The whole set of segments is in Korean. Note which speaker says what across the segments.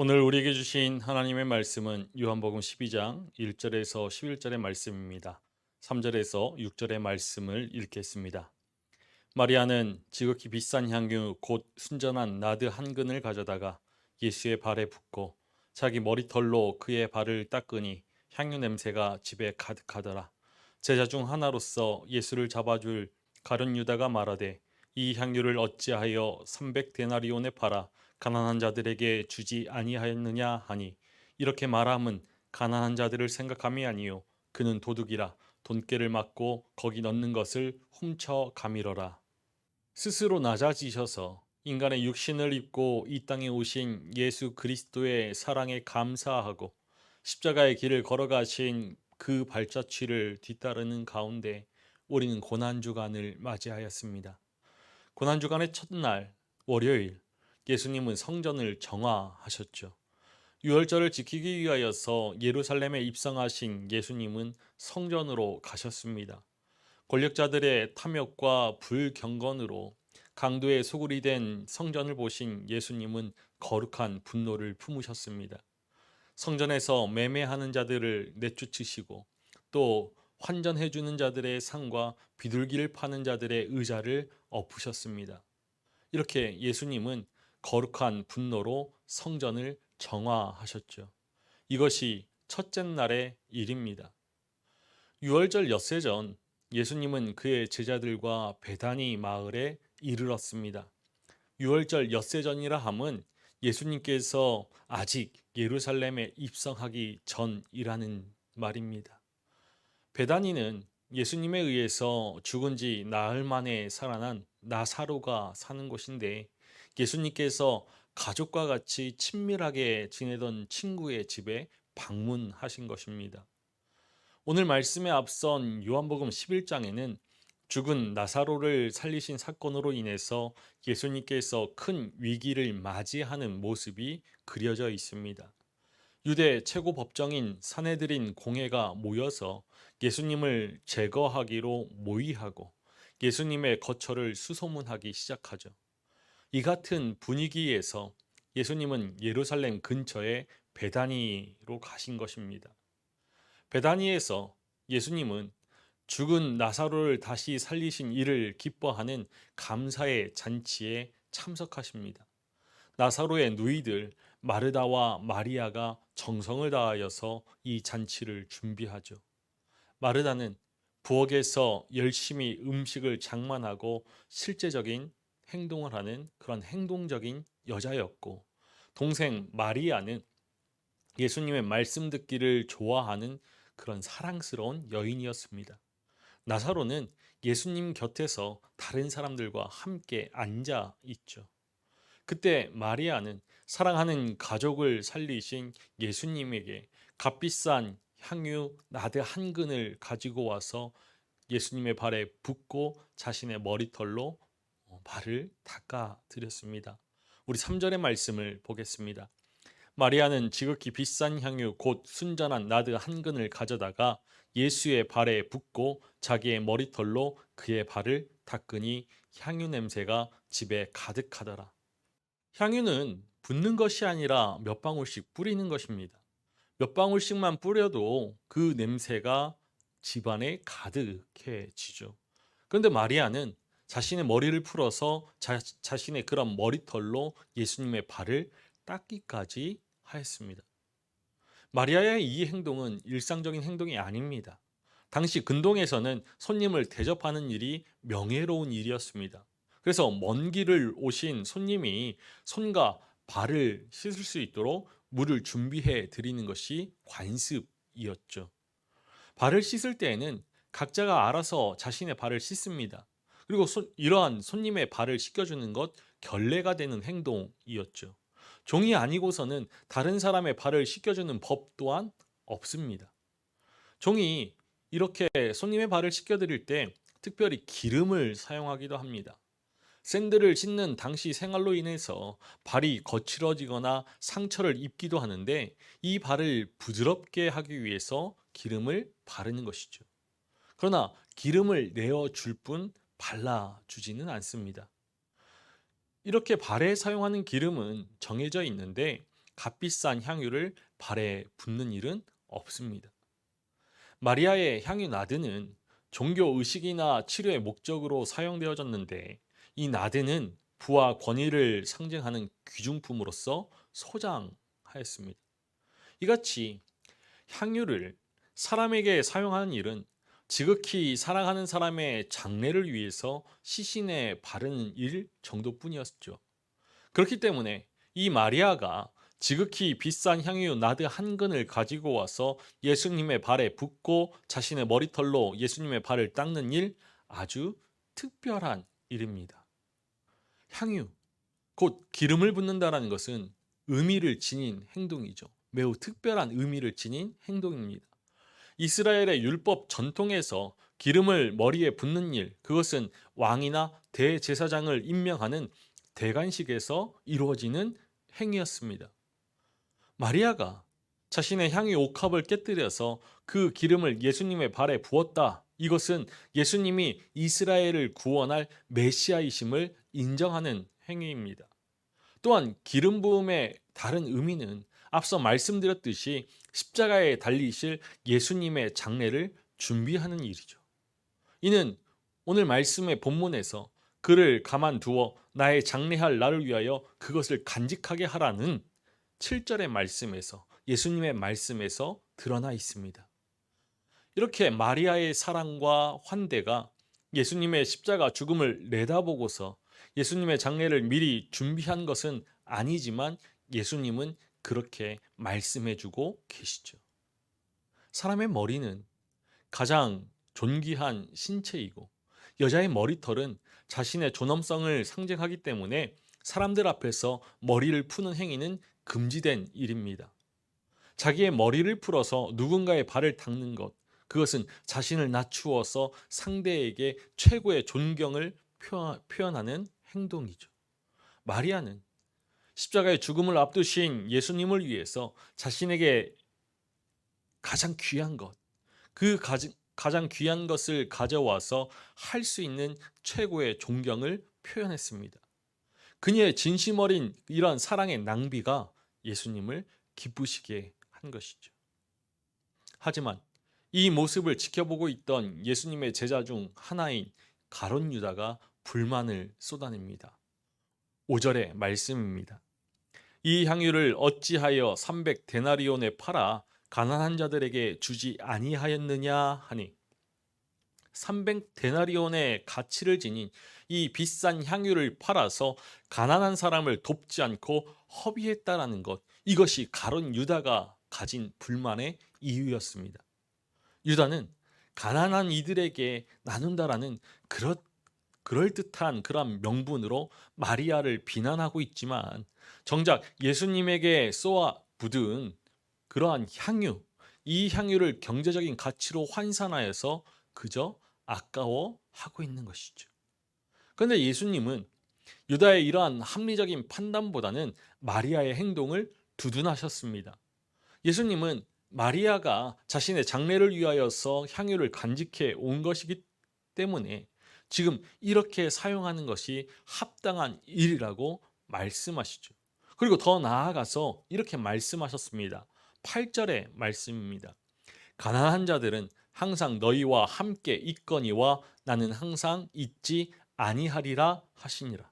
Speaker 1: 오늘 우리에게 주신 하나님의 말씀은 요한복음 12장 1절에서 11절의 말씀입니다. 3절에서 6절의 말씀을 읽겠습니다. 마리아는 지극히 비싼 향유 곧 순전한 나드 한 근을 가져다가 예수의 발에 붓고 자기 머리털로 그의 발을 닦으니 향유 냄새가 집에 가득하더라. 제자 중 하나로서 예수를 잡아줄 가룟 유다가 말하되 이 향유를 어찌하여 300데나리온에 팔아 가난한 자들에게 주지 아니하였느냐 하니 이렇게 말함은 가난한 자들을 생각함이 아니요 그는 도둑이라 돈깨를 맞고 거기 넣는 것을 훔쳐 가미러라. 스스로 낮아지셔서 인간의 육신을 입고 이 땅에 오신 예수 그리스도의 사랑에 감사하고 십자가의 길을 걸어가신 그 발자취를 뒤따르는 가운데 우리는 고난주간을 맞이하였습니다. 고난주간의 첫날 월요일 예수님은 성전을 정화하셨죠. 유월절을 지키기 위하여서 예루살렘에 입성하신 예수님은 성전으로 가셨습니다. 권력자들의 탐욕과 불경건으로 강도의 소굴이 된 성전을 보신 예수님은 거룩한 분노를 품으셨습니다. 성전에서 매매하는 자들을 내쫓으시고 또 환전해주는 자들의 상과 비둘기를 파는 자들의 의자를 엎으셨습니다. 이렇게 예수님은 거룩한 분노로 성전을 정화하셨죠. 이것이 첫째 날의 일입니다. 유월절 엿새 전 예수님은 그의 제자들과 베다니 마을에 이르렀습니다. 유월절 엿새 전이라 함은 예수님께서 아직 예루살렘에 입성하기 전이라는 말입니다. 베다니는 예수님에 의해서 죽은 지 나흘 만에 살아난 나사로가 사는 곳인데 예수님께서 가족과 같이 친밀하게 지내던 친구의 집에 방문하신 것입니다. 오늘 말씀에 앞선 요한복음 11장에는 죽은 나사로를 살리신 사건으로 인해서 예수님께서 큰 위기를 맞이하는 모습이 그려져 있습니다. 유대 최고 법정인 산헤드린 공회가 모여서 예수님을 제거하기로 모의하고 예수님의 거처를 수소문하기 시작하죠. 이 같은 분위기에서 예수님은 예루살렘 근처의 베다니로 가신 것입니다. 베다니에서 예수님은 죽은 나사로를 다시 살리신 이를 기뻐하는 감사의 잔치에 참석하십니다. 나사로의 누이들 마르다와 마리아가 정성을 다하여서 이 잔치를 준비하죠. 마르다는 부엌에서 열심히 음식을 장만하고 실제적인 행동을 하는 그런 행동적인 여자였고, 동생 마리아는 예수님의 말씀 듣기를 좋아하는 그런 사랑스러운 여인이었습니다. 나사로는 예수님 곁에서 다른 사람들과 함께 앉아 있죠. 그때 마리아는 사랑하는 가족을 살리신 예수님에게 값비싼 향유 나드 한 근을 가지고 와서 예수님의 발에 붓고 자신의 머리털로 발을 닦아 드렸습니다. 우리 3절의 말씀을 보겠습니다. 마리아는 지극히 비싼 향유 곧 순전한 나드 한 근을 가져다가 예수의 발에 붓고 자기의 머리털로 그의 발을 닦으니 향유 냄새가 집에 가득하더라. 향유는 붓는 것이 아니라 몇 방울씩 뿌리는 것입니다. 몇 방울씩만 뿌려도 그 냄새가 집안에 가득해지죠. 그런데 마리아는 자신의 머리를 풀어서 자신의 그런 머리털로 예수님의 발을 닦기까지 하였습니다. 마리아의 이 행동은 일상적인 행동이 아닙니다. 당시 근동에서는 손님을 대접하는 일이 명예로운 일이었습니다. 그래서 먼 길을 오신 손님이 손과 발을 씻을 수 있도록 물을 준비해 드리는 것이 관습이었죠. 발을 씻을 때에는 각자가 알아서 자신의 발을 씻습니다. 그리고 이러한 손님의 발을 씻겨주는 것 결례가 되는 행동이었죠. 종이 아니고서는 다른 사람의 발을 씻겨주는 법 또한 없습니다. 종이 이렇게 손님의 발을 씻겨드릴 때 특별히 기름을 사용하기도 합니다. 샌들을 신는 당시 생활로 인해서 발이 거칠어지거나 상처를 입기도 하는데 이 발을 부드럽게 하기 위해서 기름을 바르는 것이죠. 그러나 기름을 내어줄 뿐 발라주지는 않습니다. 이렇게 발에 사용하는 기름은 정해져 있는데 값비싼 향유를 발에 붓는 일은 없습니다. 마리아의 향유 나드는 종교 의식이나 치료의 목적으로 사용되어졌는데 이 나드는 부와 권위를 상징하는 귀중품으로서 소장하였습니다. 이같이 향유를 사람에게 사용하는 일은 지극히 사랑하는 사람의 장례를 위해서 시신에 바르는 일 정도뿐이었죠. 그렇기 때문에 이 마리아가 지극히 비싼 향유 나드 한 근을 가지고 와서 예수님의 발에 붓고 자신의 머리털로 예수님의 발을 닦는 일, 아주 특별한 일입니다. 향유, 곧 기름을 붓는다는 것은 의미를 지닌 행동이죠. 매우 특별한 의미를 지닌 행동입니다. 이스라엘의 율법 전통에서 기름을 머리에 붓는 일, 그것은 왕이나 대제사장을 임명하는 대관식에서 이루어지는 행위였습니다. 마리아가 자신의 향유 옥합을 깨뜨려서 그 기름을 예수님의 발에 부었다. 이것은 예수님이 이스라엘을 구원할 메시아이심을 인정하는 행위입니다. 또한 기름 부음의 다른 의미는 앞서 말씀드렸듯이 십자가에 달리실 예수님의 장례를 준비하는 일이죠. 이는 오늘 말씀의 본문에서 그를 가만두어 나의 장례할 날을 위하여 그것을 간직하게 하라는 7절의 말씀에서, 예수님의 말씀에서 드러나 있습니다. 이렇게 마리아의 사랑과 환대가 예수님의 십자가 죽음을 내다보고서 예수님의 장례를 미리 준비한 것은 아니지만 예수님은 그렇게 말씀해주고 계시죠. 사람의 머리는 가장 존귀한 신체이고 여자의 머리털은 자신의 존엄성을 상징하기 때문에 사람들 앞에서 머리를 푸는 행위는 금지된 일입니다. 자기의 머리를 풀어서 누군가의 발을 닦는 것, 그것은 자신을 낮추어서 상대에게 최고의 존경을 표현하는 행동이죠. 마리아는 십자가의 죽음을 앞두신 예수님을 위해서 자신에게 가장 귀한 것, 그 가장 귀한 것을 가져와서 할 수 있는 최고의 존경을 표현했습니다. 그녀의 진심 어린 이런 사랑의 낭비가 예수님을 기쁘시게 한 것이죠. 하지만 이 모습을 지켜보고 있던 예수님의 제자 중 하나인 가룟 유다가 불만을 쏟아냅니다. 5절의 말씀입니다. 이 향유를 어찌하여 300데나리온에 팔아 가난한 자들에게 주지 아니하였느냐 하니, 300데나리온의 가치를 지닌 이 비싼 향유를 팔아서 가난한 사람을 돕지 않고 허비했다라는 것, 이것이 가룟 유다가 가진 불만의 이유였습니다. 유다는 가난한 이들에게 나눈다라는 그럴듯한 그런 명분으로 마리아를 비난하고 있지만 정작 예수님에게 쏘아 붓은 그러한 향유, 이 향유를 경제적인 가치로 환산하여서 그저 아까워하고 있는 것이죠. 그런데 예수님은 유다의 이러한 합리적인 판단보다는 마리아의 행동을 두둔하셨습니다. 예수님은 마리아가 자신의 장례를 위하여서 향유를 간직해 온 것이기 때문에 지금 이렇게 사용하는 것이 합당한 일이라고 말씀하시죠. 그리고 더 나아가서 이렇게 말씀하셨습니다. 8절의 말씀입니다. 가난한 자들은 항상 너희와 함께 있거니와 나는 항상 있지 아니하리라 하시니라.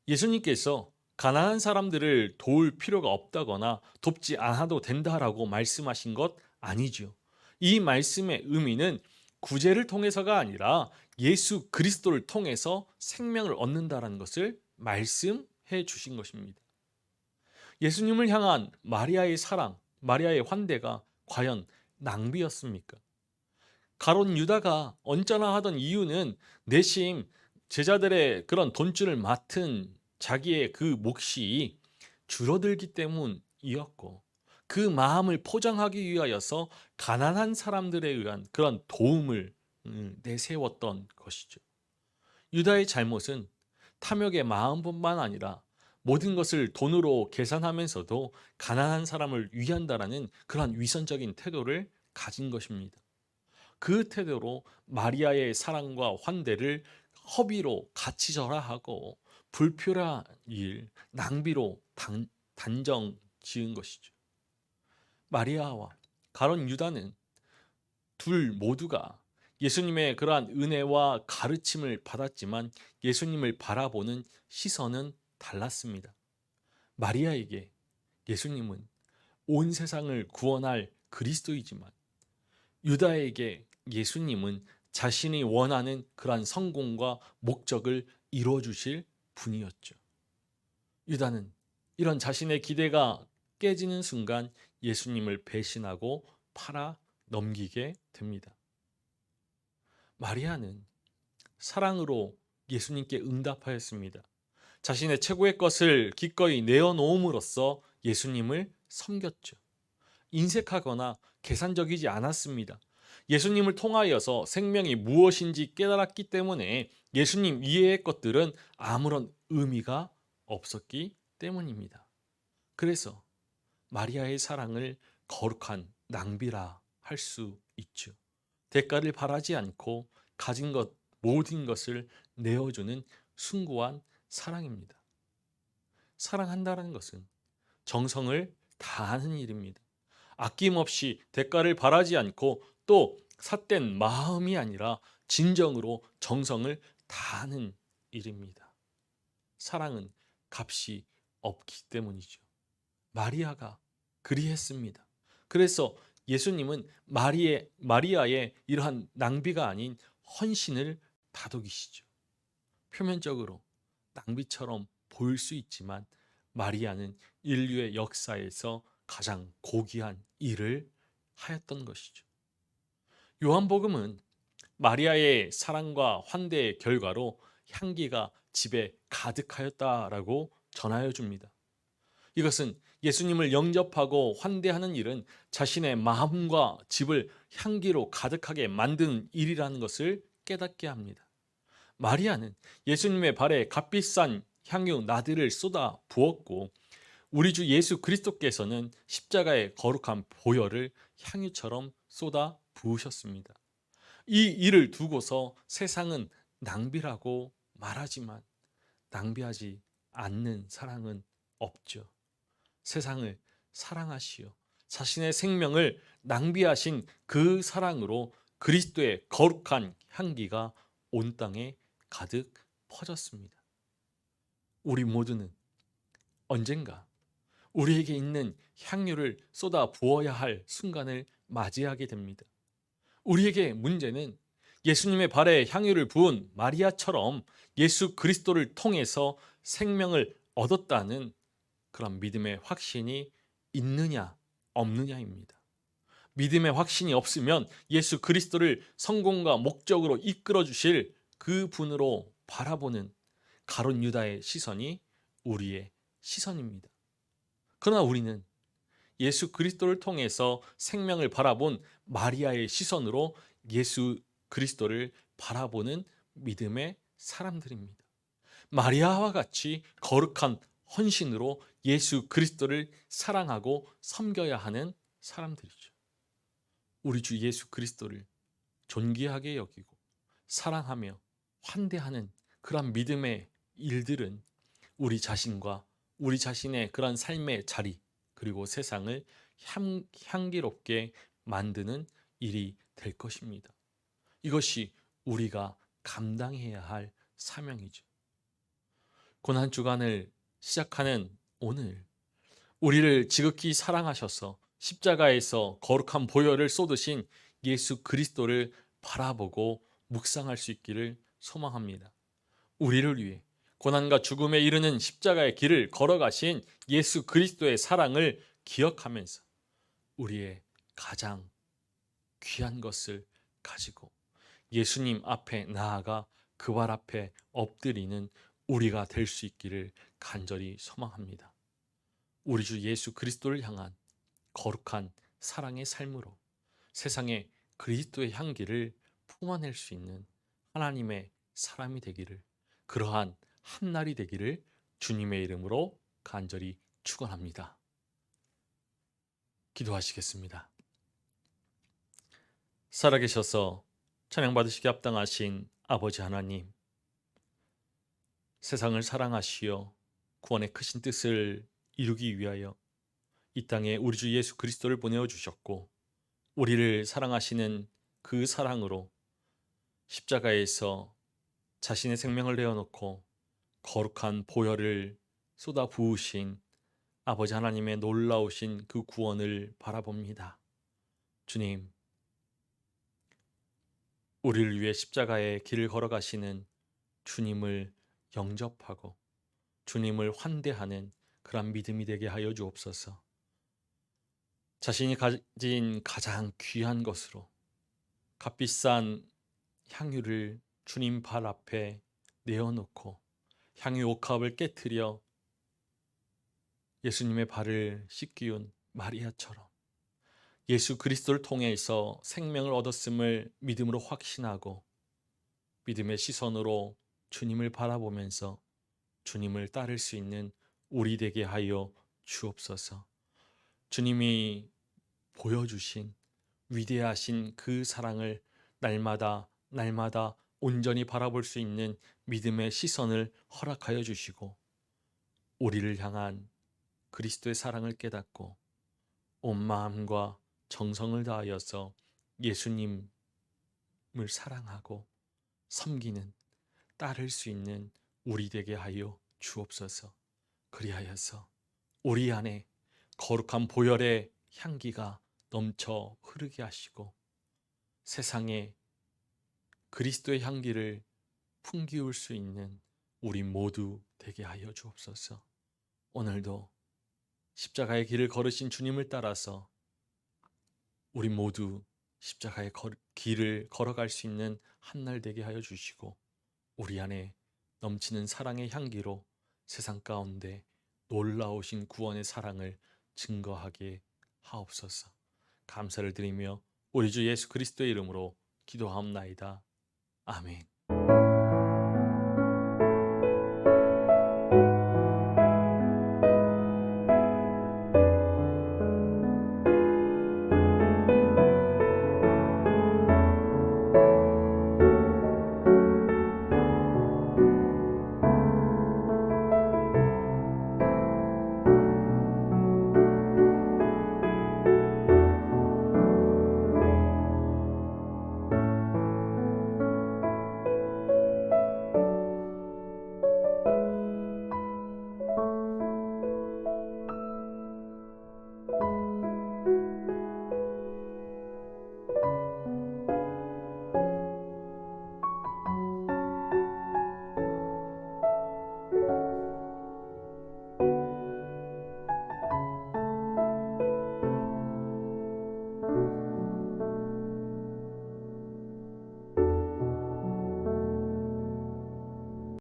Speaker 1: 예수님께서 가난한 사람들을 도울 필요가 없다거나 돕지 않아도 된다라고 말씀하신 것 아니죠. 이 말씀의 의미는 구제를 통해서가 아니라 예수 그리스도를 통해서 생명을 얻는다라는 것을 말씀해 주신 것입니다. 예수님을 향한 마리아의 사랑, 마리아의 환대가 과연 낭비였습니까? 가룟 유다가 언짢아 하던 이유는 내심 제자들의 그런 돈줄을 맡은 자기의 그 몫이 줄어들기 때문이었고, 그 마음을 포장하기 위하여서 가난한 사람들에 의한 그런 도움을 내세웠던 것이죠. 유다의 잘못은 탐욕의 마음뿐만 아니라 모든 것을 돈으로 계산하면서도 가난한 사람을 위한다라는 그런 위선적인 태도를 가진 것입니다. 그 태도로 마리아의 사랑과 환대를 허비로 가치절하하고 불필요한 일, 낭비로 단정 지은 것이죠. 마리아와 가룟 유다는 둘 모두가 예수님의 그러한 은혜와 가르침을 받았지만 예수님을 바라보는 시선은 달랐습니다. 마리아에게 예수님은 온 세상을 구원할 그리스도이지만 유다에게 예수님은 자신이 원하는 그러한 성공과 목적을 이루어 주실 분이었죠. 유다는 이런 자신의 기대가 깨지는 순간 예수님을 배신하고 팔아 넘기게 됩니다. 마리아는 사랑으로 예수님께 응답하였습니다. 자신의 최고의 것을 기꺼이 내어놓음으로써 예수님을 섬겼죠. 인색하거나 계산적이지 않았습니다. 예수님을 통하여서 생명이 무엇인지 깨달았기 때문에 예수님 이외의 것들은 아무런 의미가 없었기 때문입니다. 그래서 마리아의 사랑을 거룩한 낭비라 할 수 있죠. 대가를 바라지 않고 가진 것 모든 것을 내어주는 숭고한 사랑입니다. 사랑한다는 것은 정성을 다하는 일입니다. 아낌없이 대가를 바라지 않고 또 삿된 마음이 아니라 진정으로 정성을 다하는 일입니다. 사랑은 값이 없기 때문이죠. 마리아가 그리했습니다. 그래서 예수님은 마리아의 이러한 낭비가 아닌 헌신을 다독이시죠. 표면적으로 낭비처럼 보일 수 있지만 마리아는 인류의 역사에서 가장 고귀한 일을 하였던 것이죠. 요한복음은 마리아의 사랑과 환대의 결과로 향기가 집에 가득하였다라고 전하여 줍니다. 이것은 예수님을 영접하고 환대하는 일은 자신의 마음과 집을 향기로 가득하게 만드는 일이라는 것을 깨닫게 합니다. 마리아는 예수님의 발에 값비싼 향유 나들을 쏟아 부었고 우리 주 예수 그리스도께서는 십자가의 거룩한 보혈을 향유처럼 쏟아 부으셨습니다. 이 일을 두고서 세상은 낭비라고 말하지만 낭비하지 않는 사랑은 없죠. 세상을 사랑하시어 자신의 생명을 낭비하신 그 사랑으로 그리스도의 거룩한 향기가 온 땅에 가득 퍼졌습니다. 우리 모두는 언젠가 우리에게 있는 향유를 쏟아 부어야 할 순간을 맞이하게 됩니다. 우리에게 문제는 예수님의 발에 향유를 부은 마리아처럼 예수 그리스도를 통해서 생명을 얻었다는 그런 믿음의 확신이 있느냐 없느냐입니다. 믿음의 확신이 없으면 예수 그리스도를 성공과 목적으로 이끌어 주실 그 분으로 바라보는 가룟 유다의 시선이 우리의 시선입니다. 그러나 우리는 예수 그리스도를 통해서 생명을 바라본 마리아의 시선으로 예수 그리스도를 바라보는 믿음의 사람들입니다. 마리아와 같이 거룩한 헌신으로 예수 그리스도를 사랑하고 섬겨야 하는 사람들이죠. 우리 주 예수 그리스도를 존귀하게 여기고 사랑하며 환대하는 그런 믿음의 일들은 우리 자신과 우리 자신의 그런 삶의 자리 그리고 세상을 향기롭게 만드는 일이 될 것입니다. 이것이 우리가 감당해야 할 사명이죠. 고난 주간을 시작하는 오늘 우리를 지극히 사랑하셔서 십자가에서 거룩한 보혈을 쏟으신 예수 그리스도를 바라보고 묵상할 수 있기를 소망합니다. 우리를 위해 고난과 죽음에 이르는 십자가의 길을 걸어가신 예수 그리스도의 사랑을 기억하면서 우리의 가장 귀한 것을 가지고 예수님 앞에 나아가 그 발 앞에 엎드리는 우리가 될 수 있기를 간절히 소망합니다. 우리 주 예수 그리스도를 향한 거룩한 사랑의 삶으로 세상에 그리스도의 향기를 품어낼 수 있는 하나님의 사람이 되기를, 그러한 한날이 되기를 주님의 이름으로 간절히 축원합니다. 기도하시겠습니다. 살아계셔서 찬양받으시기 합당하신 아버지 하나님, 세상을 사랑하시어 구원의 크신 뜻을 이루기 위하여 이 땅에 우리 주 예수 그리스도를 보내어 주셨고, 우리를 사랑하시는 그 사랑으로 십자가에서 자신의 생명을 내어놓고 거룩한 보혈을 쏟아 부으신 아버지 하나님의 놀라우신 그 구원을 바라봅니다. 주님, 우리를 위해 십자가의 길을 걸어가시는 주님을 영접하고 주님을 환대하는 그런 믿음이 되게 하여 주옵소서. 자신이 가진 가장 귀한 것으로 값비싼 향유를 주님 발 앞에 내어놓고 향유 옥합을 깨뜨려 예수님의 발을 씻기운 마리아처럼 예수 그리스도를 통해서 생명을 얻었음을 믿음으로 확신하고 믿음의 시선으로 주님을 바라보면서 주님을 따를 수 있는 우리 되게 하여 주옵소서. 주님이 보여주신 위대하신 그 사랑을 날마다 온전히 바라볼 수 있는 믿음의 시선을 허락하여 주시고, 우리를 향한 그리스도의 사랑을 깨닫고 온 마음과 정성을 다하여서 예수님을 사랑하고 섬기는, 따를 수 있는 우리 되게 하여 주옵소서. 그리하여서 우리 안에 거룩한 보혈의 향기가 넘쳐 흐르게 하시고 세상에 그리스도의 향기를 풍기울 수 있는 우리 모두 되게 하여 주옵소서. 오늘도 십자가의 길을 걸으신 주님을 따라서 우리 모두 십자가의 길을 걸어갈 수 있는 한날 되게 하여 주시고, 우리 안에 넘치는 사랑의 향기로 세상 가운데 놀라우신 구원의 사랑을 증거하게 하옵소서. 감사를 드리며 우리 주 예수 그리스도의 이름으로 기도하옵나이다. 아멘.